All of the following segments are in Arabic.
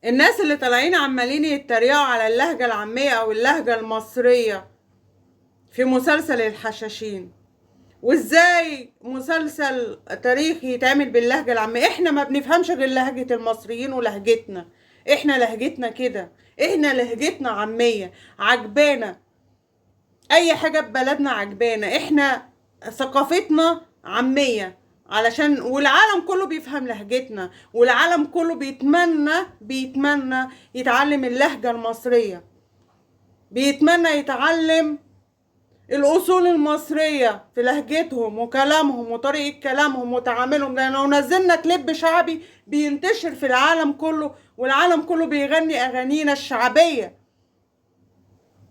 الناس اللي طالعين عمالين يتريقوا على اللهجة العامية او اللهجة المصرية في مسلسل الحشاشين، وازاي مسلسل تاريخي يتعمل باللهجة العامية؟ احنا ما بنفهمش غير لهجة المصريين ولهجتنا، احنا لهجتنا كده، احنا لهجتنا عامية عجبانا، اي حاجة ببلدنا عجبانا، احنا ثقافتنا عامية، علشان والعالم كله بيفهم لهجتنا، والعالم كله بيتمنى يتعلم اللهجة المصرية، بيتمنى يتعلم الأصول المصرية في لهجتهم وكلامهم وطريقة كلامهم وتعاملهم. لأن لو نزلنا كليب شعبي بينتشر في العالم كله، والعالم كله بيغني أغانينا الشعبية.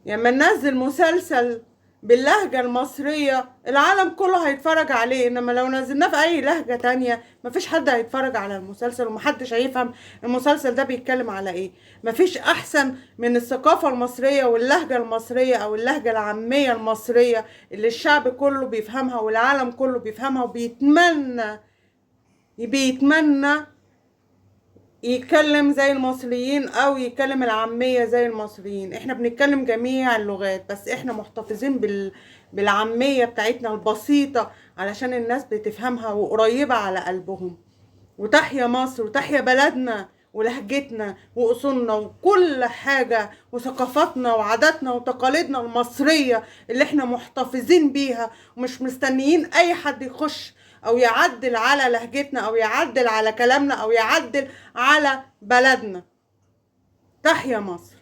لما ننزل مسلسل باللهجة المصرية العالم كله هيتفرج عليه، انما لو نزلناه في اي لهجة تانية مفيش حد هيتفرج على المسلسل ومحدش هيفهم المسلسل ده بيتكلم على ايه. مفيش احسن من الثقافة المصرية واللهجة المصرية او اللهجة العامية المصرية اللي الشعب كله بيفهمها والعالم كله بيفهمها وبيتمنى يتكلم زي المصريين او يتكلم العامية زي المصريين. احنا بنتكلم جميع اللغات، بس احنا محتفظين بالعامية بتاعتنا البسيطة علشان الناس بتفهمها وقريبة على قلبهم. وتحيا مصر وتحيا بلدنا ولهجتنا وأصولنا وكل حاجة وثقافتنا وعاداتنا وتقاليدنا المصرية اللي احنا محتفظين بيها، ومش مستنيين اي حد يخش او يعدل على لهجتنا او يعدل على كلامنا او يعدل على بلدنا. تحيا مصر.